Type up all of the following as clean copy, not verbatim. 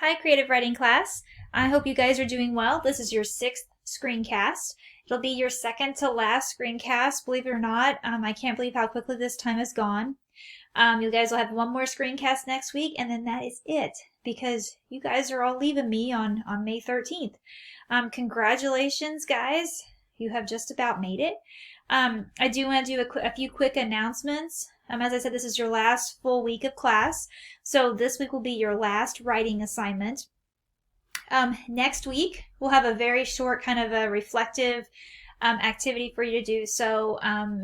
Hi, creative writing class. I hope you guys are doing well. This is your 6th screencast. It'll be your second to last screencast, believe it or not. I can't believe how quickly this time has gone. You guys will have one more screencast next week, and then that is it, because you guys are all leaving me on May 13th. Congratulations, guys. You have just about made it. I do want to do a few quick announcements. As I said, this is your last full week of class, so this week will be your last writing assignment. Next week, we'll have a very short kind of a reflective activity for you to do, so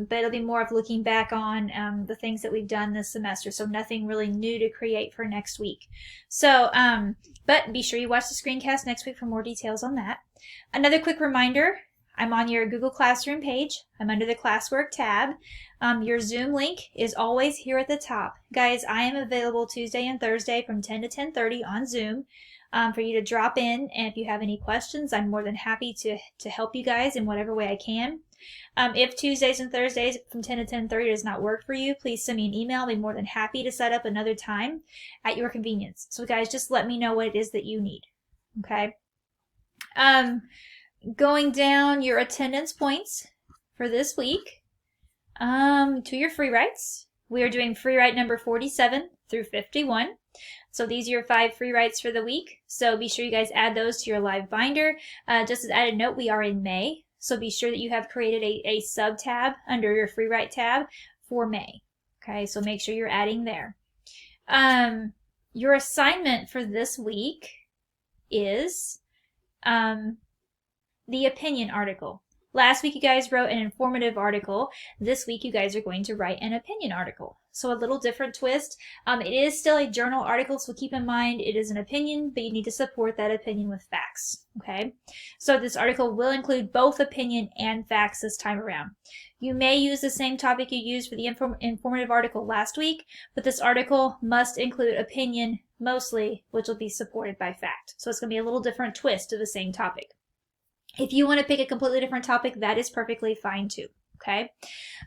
but it'll be more of looking back on the things that we've done this semester, so nothing really new to create for next week. So, but be sure you watch the screencast next week for more details on that. Another quick reminder, I'm on your Google Classroom page. I'm under the classwork tab. Your Zoom link is always here at the top. Guys, I am available Tuesday and Thursday from 10 to 10:30 on Zoom for you to drop in. And if you have any questions, I'm more than happy to help you guys in whatever way I can. If Tuesdays and Thursdays from 10 to 10:30 does not work for you, please send me an email. I'll be more than happy to set up another time at your convenience. So guys, just let me know what it is that you need. Okay? Going down your attendance points for this week to your free writes. We are doing free write number 47 through 51. So these are your 5 free writes for the week. So be sure you guys add those to your live binder. Just as added note, we are in May. So be sure that you have created a sub tab under your free write tab for May. Okay, so make sure you're adding there. Your assignment for this week is the opinion article. Last week you guys wrote an informative article. This week you guys are going to write an opinion article. So a little different twist. It is still a journal article, so keep in mind it is an opinion, but you need to support that opinion with facts. Okay? So this article will include both opinion and facts this time around. You may use the same topic you used for the informative article last week, but this article must include opinion mostly, which will be supported by fact. So it's going to be a little different twist to the same topic. If you want to pick a completely different topic, that is perfectly fine too. Okay?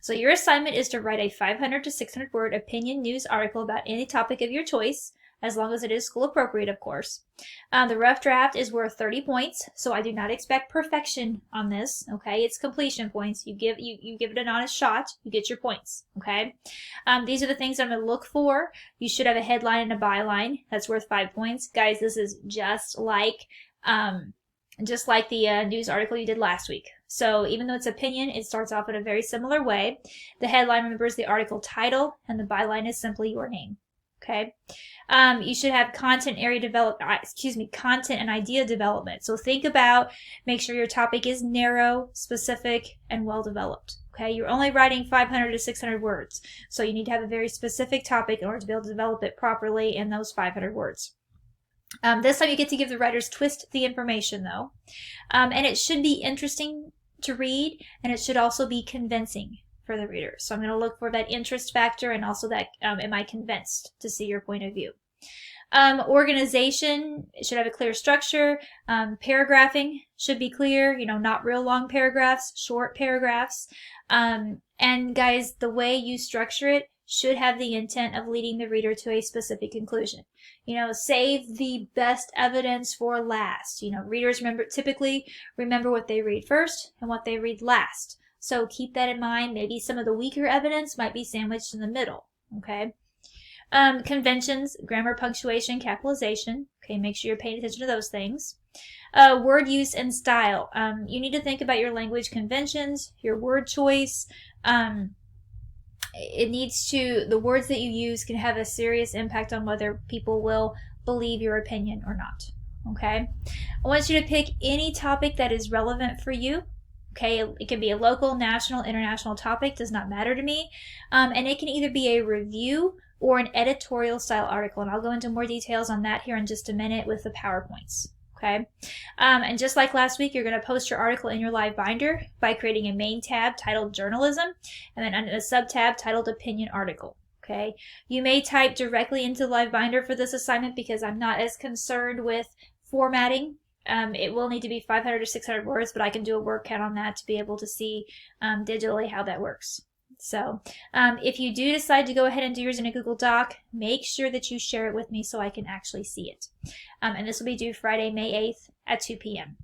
So your assignment is to write a 500 to 600 word opinion news article about any topic of your choice, as long as it is school appropriate, of course. The rough draft is worth 30 points, so I do not expect perfection on this. Okay? It's completion points. You give it an honest shot, you get your points. Okay? These are the things I'm going to look for. You should have a headline and a byline. That's worth 5 points. Guys, this is just like the news article you did last week. So even though it's opinion, it starts off in a very similar way. The headline, remember, is the article title, and the byline is simply your name. Okay? You should have content and idea development. So think about, make sure your topic is narrow, specific, and well developed. Okay? You're only writing 500 to 600 words. So you need to have a very specific topic in order to be able to develop it properly in those 500 words. This time you get to give the writers twist the information, though. And it should be interesting to read, and it should also be convincing for the reader. So I'm going to look for that interest factor and also that, am I convinced to see your point of view? Organization, it should have a clear structure. Paragraphing should be clear, not real long paragraphs, short paragraphs. And guys, the way you structure it should have the intent of leading the reader to a specific conclusion. Save the best evidence for last. Readers typically remember what they read first and what they read last. So keep that in mind. Maybe some of the weaker evidence might be sandwiched in the middle. Okay? Conventions, grammar, punctuation, capitalization. Okay, make sure you're paying attention to those things. Word use and style. You need to think about your language conventions, your word choice. The words that you use can have a serious impact on whether people will believe your opinion or not. Okay? I want you to pick any topic that is relevant for you. Okay? It can be a local, national, international topic, does not matter to me. And it can either be a review or an editorial style article. And I'll go into more details on that here in just a minute with the PowerPoints. Okay? And just like last week, you're going to post your article in your live binder by creating a main tab titled Journalism, and then a sub-tab titled Opinion Article. Okay? You may type directly into the live binder for this assignment because I'm not as concerned with formatting. It will need to be 500 to 600 words, but I can do a word count on that to be able to see digitally how that works. So if you do decide to go ahead and do yours in a Google Doc, make sure that you share it with me so I can actually see it. And this will be due Friday, May 8th at 2 p.m.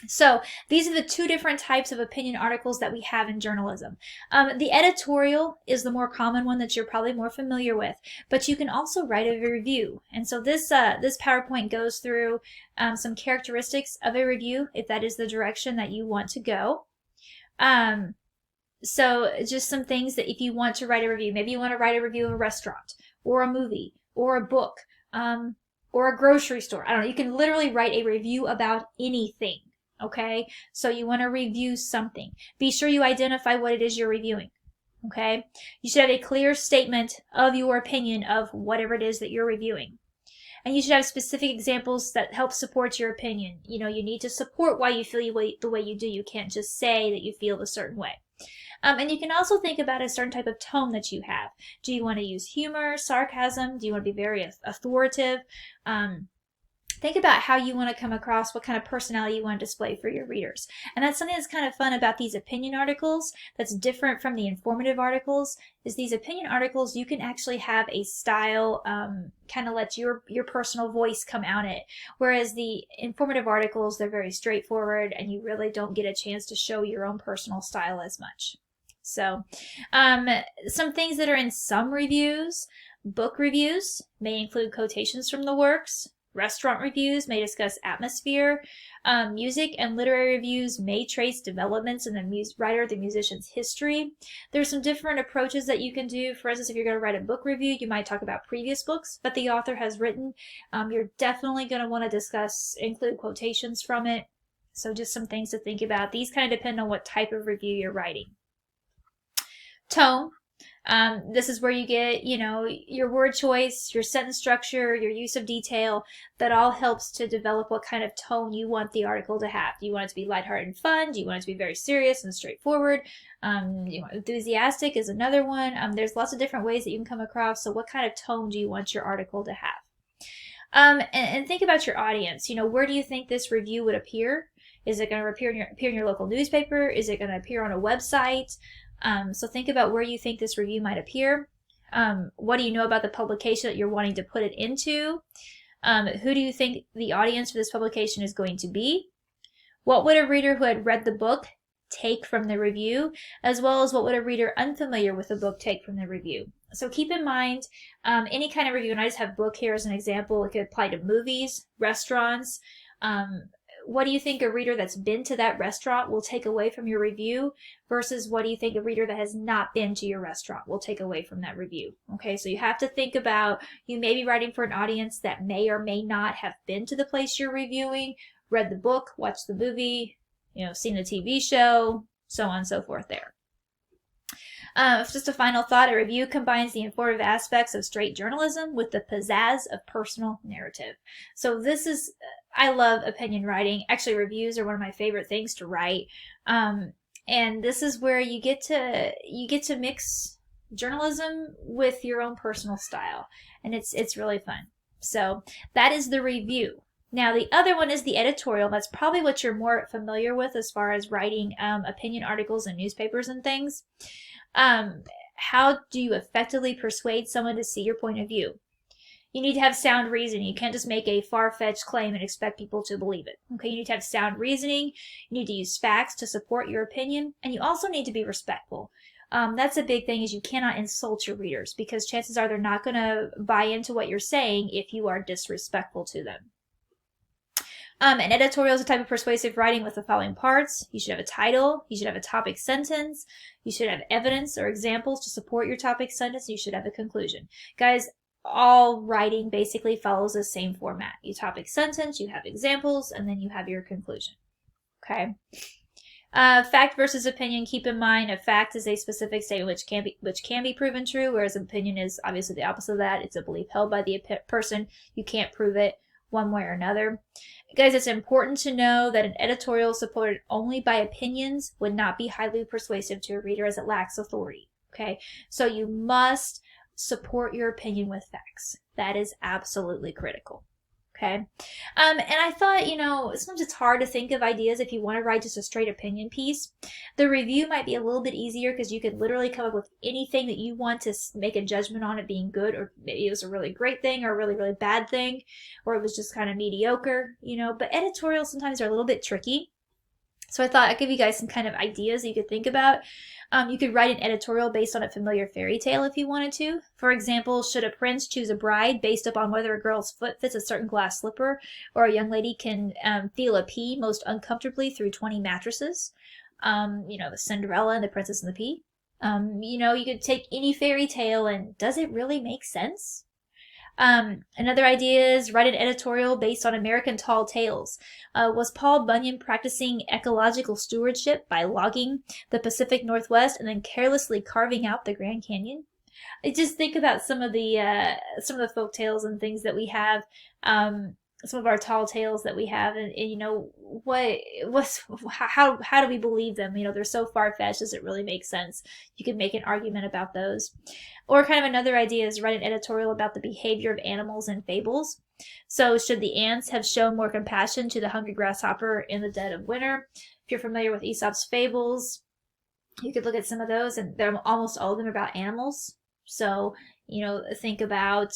So these are the two different types of opinion articles that we have in journalism. The editorial is the more common one that you're probably more familiar with, but you can also write a review. And so this PowerPoint goes through some characteristics of a review, if that is the direction that you want to go. So just some things that if you want to write a review, maybe you want to write a review of a restaurant or a movie or a book or a grocery store. I don't know. You can literally write a review about anything. Okay, so you want to review something. Be sure you identify what it is you're reviewing. Okay, you should have a clear statement of your opinion of whatever it is that you're reviewing. And you should have specific examples that help support your opinion. You know, you need to support why you feel the way you do. You can't just say that you feel a certain way. And you can also think about a certain type of tone that you have. Do you want to use humor, sarcasm? Do you want to be very authoritative? Think about how you want to come across, what kind of personality you want to display for your readers. And that's something that's kind of fun about these opinion articles that's different from the informative articles, is these opinion articles, you can actually have a style, kind of let your personal voice come out in it. Whereas the informative articles, they're very straightforward and you really don't get a chance to show your own personal style as much. So some things that are in some reviews, book reviews may include quotations from the works. Restaurant reviews may discuss atmosphere. Music and literary reviews may trace developments in the writer or the musician's history. There's some different approaches that you can do. For instance, if you're going to write a book review, you might talk about previous books that the author has written. You're definitely going to want to include quotations from it. So just some things to think about. These kind of depend on what type of review you're writing. Tone. This is where you get, your word choice, your sentence structure, your use of detail. That all helps to develop what kind of tone you want the article to have. Do you want it to be lighthearted and fun? Do you want it to be very serious and straightforward? Enthusiastic is another one. There's lots of different ways that you can come across. So what kind of tone do you want your article to have? And think about your audience. Where do you think this review would appear? Is it going to appear in your local newspaper? Is it going to appear on a website? So think about where you think this review might appear. What do you know about the publication that you're wanting to put it into? Who do you think the audience for this publication is going to be? What would a reader who had read the book take from the review, as well as what would a reader unfamiliar with the book take from the review? So keep in mind, any kind of review, and I just have book here as an example, it could apply to movies, restaurants. What do you think a reader that's been to that restaurant will take away from your review versus what do you think a reader that has not been to your restaurant will take away from that review? Okay, so you have to think about, you may be writing for an audience that may or may not have been to the place you're reviewing, read the book, watched the movie, seen the TV show, so on and so forth there. Just a final thought, a review combines the informative aspects of straight journalism with the pizzazz of personal narrative. So this is, I love opinion writing. Actually, reviews are one of my favorite things to write. And this is where you get to mix journalism with your own personal style. And it's really fun. So that is the review. Now, the other one is the editorial. That's probably what you're more familiar with as far as writing opinion articles in newspapers and things. How do you effectively persuade someone to see your point of view? You need to have sound reasoning. You can't just make a far-fetched claim and expect people to believe it. Okay, you need to have sound reasoning. You need to use facts to support your opinion. And you also need to be respectful. That's a big thing, is you cannot insult your readers, because chances are they're not going to buy into what you're saying if you are disrespectful to them. An editorial is a type of persuasive writing with the following parts. You should have a title. You should have a topic sentence. You should have evidence or examples to support your topic sentence. You should have a conclusion. Guys, all writing basically follows the same format. You topic sentence, you have examples, and then you have your conclusion. Okay. Fact versus opinion. Keep in mind, a fact is a specific statement which can be proven true, whereas opinion is obviously the opposite of that. It's a belief held by the person. You can't prove it one way or another. Guys, it's important to know that an editorial supported only by opinions would not be highly persuasive to a reader, as it lacks authority. Okay, so you must support your opinion with facts. That is absolutely critical. Okay. And I thought, sometimes it's hard to think of ideas if you want to write just a straight opinion piece. The review might be a little bit easier because you could literally come up with anything that you want to make a judgment on it being good, or maybe it was a really great thing or a really, really bad thing, or it was just kind of mediocre, But editorials sometimes are a little bit tricky. So I thought I'd give you guys some kind of ideas that you could think about. You could write an editorial based on a familiar fairy tale if you wanted to. For example, should a prince choose a bride based upon whether a girl's foot fits a certain glass slipper, or a young lady can feel a pea most uncomfortably through 20 mattresses? The Cinderella and the Princess and the Pea. You could take any fairy tale and does it really make sense? Another idea is write an editorial based on American tall tales. Was Paul Bunyan practicing ecological stewardship by logging the Pacific Northwest and then carelessly carving out the Grand Canyon? I just think about some of the folk tales and things that we have, some of our tall tales that we have, and how do we believe them? They're so far-fetched. Does it really make sense? You could make an argument about those. Or kind of another idea is write an editorial about the behavior of animals in fables. So should the ants have shown more compassion to the hungry grasshopper in the dead of winter? If you're familiar with Aesop's fables, you could look at some of those, and almost all of them are about animals. So, think about,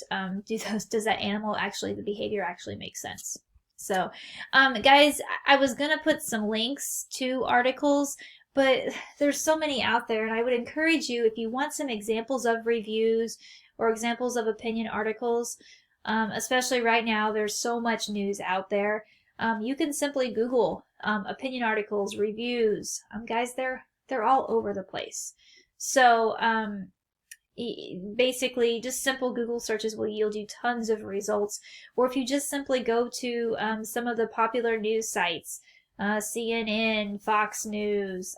does that animal actually, the behavior actually make sense? So, guys, I was going to put some links to articles, but there's so many out there, and I would encourage you, if you want some examples of reviews or examples of opinion articles, especially right now, there's so much news out there. You can simply Google opinion articles, reviews. Guys, they're all over the place. So, basically, just simple Google searches will yield you tons of results. Or if you just simply go to some of the popular news sites, CNN, Fox News,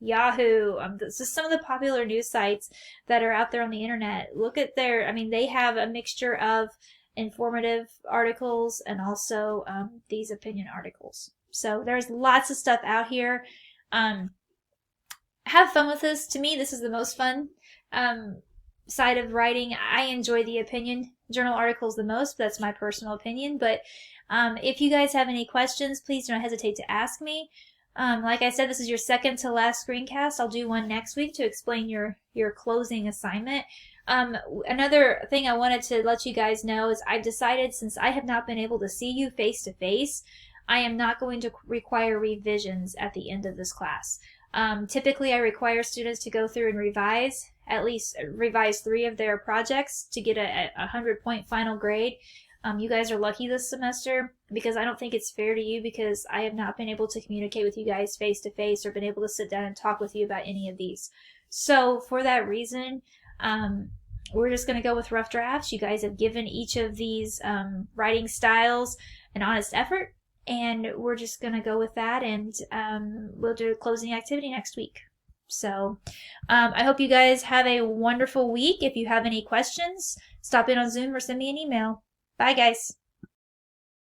Yahoo, just some of the popular news sites that are out there on the internet. Look at they have a mixture of informative articles and also these opinion articles. So there's lots of stuff out here. Have fun with this. To me, this is the most fun side of writing. I enjoy the opinion journal articles the most. That's my personal opinion. But if you guys have any questions, please don't hesitate to ask me. Like I said, this is your second to last screencast. I'll do one next week to explain your closing assignment. Another thing I wanted to let you guys know is I've decided, since I have not been able to see you face to face, I am not going to require revisions at the end of this class. Typically, I require students to go through and at least revise 3 of their projects to get a 100-point final grade. You guys are lucky this semester because I don't think it's fair to you because I have not been able to communicate with you guys face to face or been able to sit down and talk with you about any of these. So for that reason, we're just going to go with rough drafts. You guys have given each of these writing styles an honest effort, and we're just going to go with that, and we'll do a closing activity next week. So I hope you guys have a wonderful week. If you have any questions, stop in on Zoom or send me an email. Bye, guys.